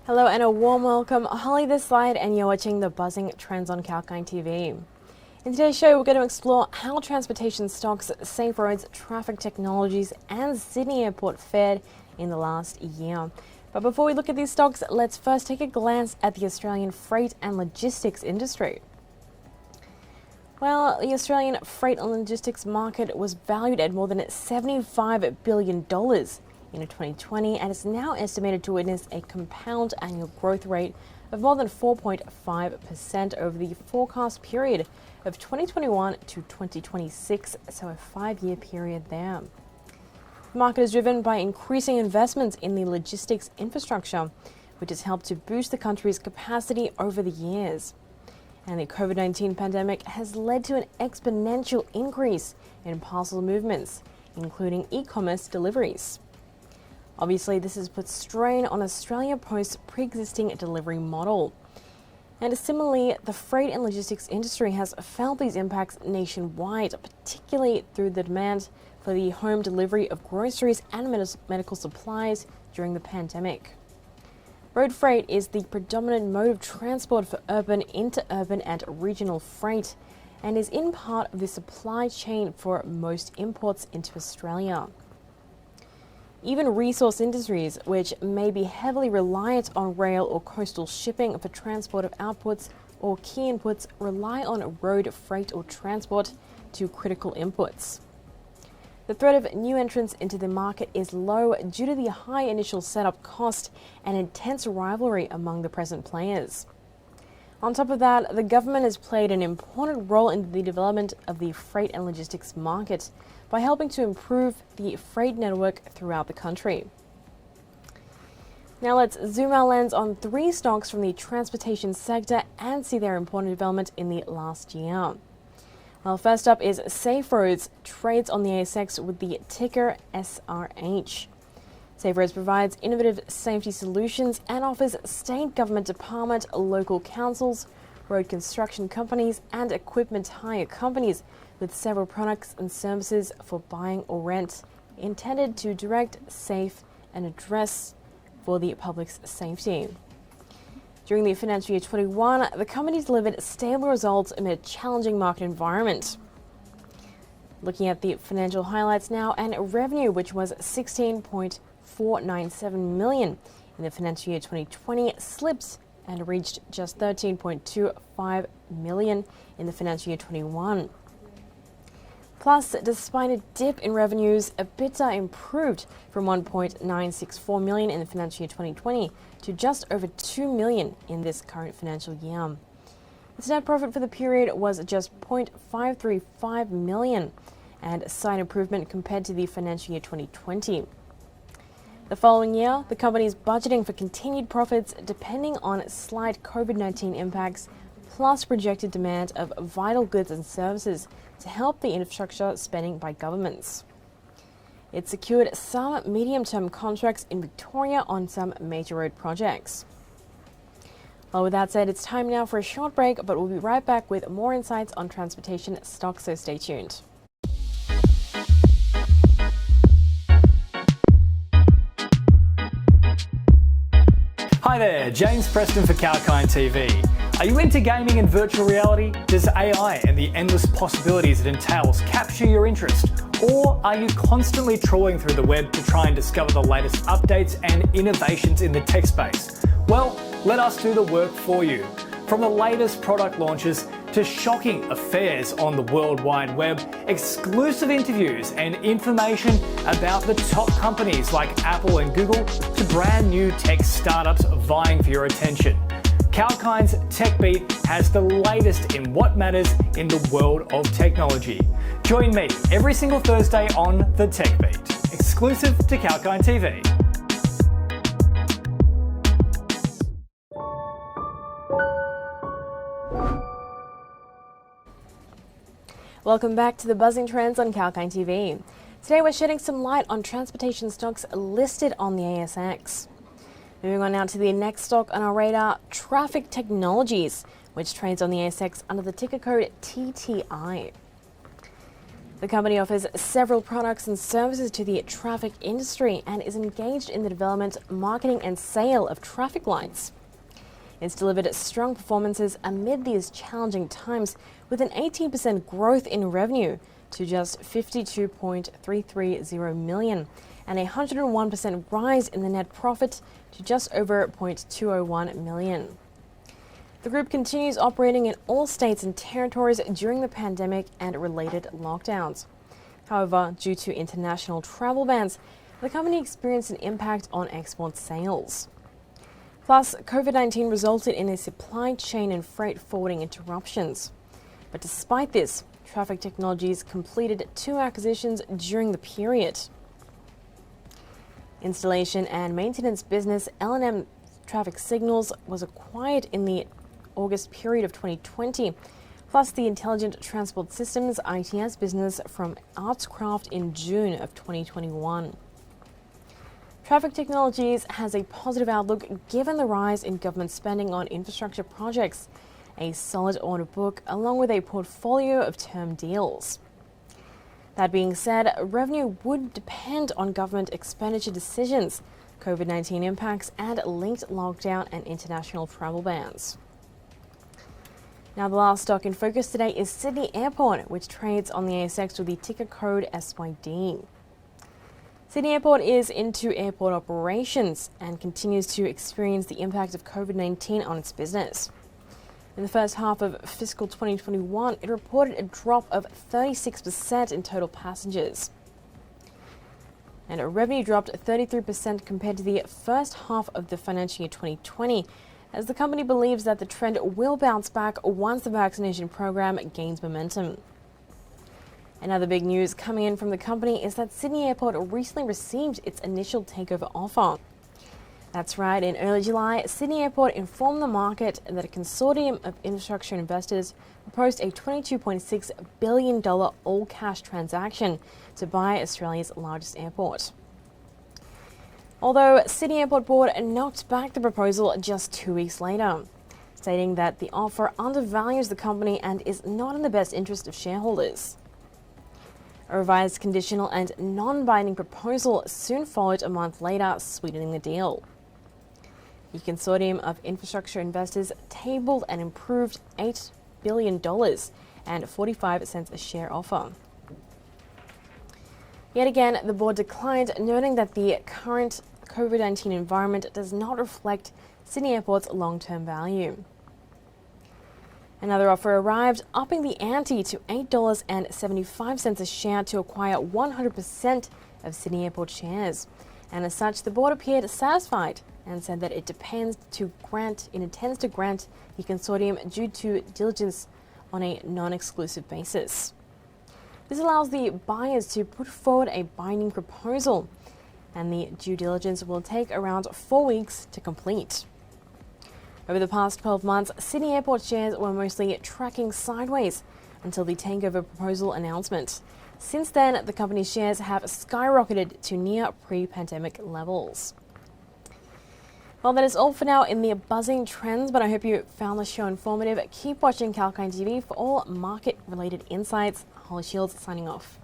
Hello and a warm welcome. Holly this side, and you're watching the buzzing trends on 𝐾𝐿 TV. In today's show, we're going to explore how transportation stocks, safe roads, traffic technologies, and Sydney Airport fared in the last year. But before we look at these stocks, let's first take a glance at the Australian freight and logistics industry. Well, the Australian freight and logistics market was valued at more than $75 billion in 2020 and is now estimated to witness a compound annual growth rate of more than 4.5% over the forecast period of 2021 to 2026, so a 5-year period there. The market is driven by increasing investments in the logistics infrastructure, which has helped to boost the country's capacity over the years. And the COVID-19 pandemic has led to an exponential increase in parcel movements, including e-commerce deliveries. Obviously, this has put strain on Australia Post's pre-existing delivery model. And similarly, the freight and logistics industry has felt these impacts nationwide, particularly through the demand for the home delivery of groceries and medical supplies during the pandemic. Road freight is the predominant mode of transport for urban, interurban and regional freight, and is in part of the supply chain for most imports into Australia. Even resource industries, which may be heavily reliant on rail or coastal shipping for transport of outputs or key inputs, rely on road freight or transport to critical inputs. The threat of new entrants into the market is low due to the high initial setup cost and intense rivalry among the present players. On top of that, the government has played an important role in the development of the freight and logistics market by helping to improve the freight network throughout the country. Now let's zoom our lens on 3 stocks from the transportation sector and see their important development in the last year. Well, first up is Safe Roads, trades on the ASX with the ticker SRH. Safe Roads provides innovative safety solutions and offers state government department, local councils, road construction companies and equipment hire companies with several products and services for buying or rent, intended to direct, safe and address for the public's safety. During the financial year 21, the company delivered stable results amid a challenging market environment. Looking at the financial highlights now, and revenue, which was $16.497 million in the financial year 2020, slipped and reached just $13.25 million in the financial year 21. Plus, despite a dip in revenues, EBITDA improved from $1.964 million in the financial year 2020 to just over $2 million in this current financial year. Its net profit for the period was just $0.535 million, and a slight improvement compared to the financial year 2020. The following year, the company is budgeting for continued profits depending on slight COVID-19 impacts, plus projected demand of vital goods and services to help the infrastructure spending by governments. It secured some medium-term contracts in Victoria on some major road projects. Well, with that said, it's time now for a short break, but we'll be right back with more insights on transportation stocks, so stay tuned. Hi there, James Preston for 𝐾𝐿 TV. Are you into gaming and virtual reality? Does AI and the endless possibilities it entails capture your interest? Or are you constantly trawling through the web to try and discover the latest updates and innovations in the tech space? Well, let us do the work for you. From the latest product launches to shocking affairs on the World Wide Web, exclusive interviews and information about the top companies like Apple and Google to brand new tech startups vying for your attention. 𝐾𝐿 Tech Beat has the latest in what matters in the world of technology. Join me every single Thursday on The Tech Beat, exclusive to 𝐾𝐿 TV. Welcome back to the buzzing trends on 𝐾𝐿 TV. Today we're shedding some light on transportation stocks listed on the ASX. Moving on now to the next stock on our radar, Traffic Technologies, which trades on the ASX under the ticker code TTI. The company offers several products and services to the traffic industry and is engaged in the development, marketing and sale of traffic lights. It's delivered strong performances amid these challenging times with an 18% growth in revenue to just $52.330 million and a 101% rise in the net profit to just over $0.201 million. The group continues operating in all states and territories during the pandemic and related lockdowns. However, due to international travel bans, the company experienced an impact on export sales. Plus, COVID-19 resulted in a supply chain and freight forwarding interruptions. But despite this, Traffic Technologies completed 2 acquisitions during the period. Installation and maintenance business L&M Traffic Signals was acquired in the August period of 2020, plus the Intelligent Transport Systems ITS business from Artscraft in June of 2021. Traffic Technologies has a positive outlook given the rise in government spending on infrastructure projects, a solid order book, along with a portfolio of term deals. That being said, revenue would depend on government expenditure decisions, COVID-19 impacts, and linked lockdown and international travel bans. Now, the last stock in focus today is Sydney Airport, which trades on the ASX with the ticker code SYD. Sydney Airport is into airport operations and continues to experience the impact of COVID-19 on its business. In the first half of fiscal 2021, it reported a drop of 36% in total passengers. And revenue dropped 33% compared to the first half of the financial year 2020, as the company believes that the trend will bounce back once the vaccination program gains momentum. Another big news coming in from the company is that Sydney Airport recently received its initial takeover offer. That's right, in early July, Sydney Airport informed the market that a consortium of infrastructure investors proposed a $22.6 billion all-cash transaction to buy Australia's largest airport. Although Sydney Airport Board knocked back the proposal just 2 weeks later, stating that the offer undervalues the company and is not in the best interest of shareholders. A revised conditional and non-binding proposal soon followed a month later, sweetening the deal. The consortium of infrastructure investors tabled an improved $8 billion and 45 cents a share offer. Yet again, the board declined, noting that the current COVID-19 environment does not reflect Sydney Airport's long-term value. Another offer arrived, upping the ante to $8.75 a share to acquire 100% of Sydney Airport shares. And as such, the board appeared satisfied and said that it intends to grant the consortium due diligence on a non-exclusive basis. This allows the buyers to put forward a binding proposal, and the due diligence will take around 4 weeks to complete. Over the past 12 months, Sydney Airport shares were mostly tracking sideways until the takeover proposal announcement. Since then, the company's shares have skyrocketed to near pre-pandemic levels. Well, that is all for now in the buzzing trends, but I hope you found the show informative. Keep watching 𝐊𝐶𝐞 TV for all market-related insights. Holly Shields signing off.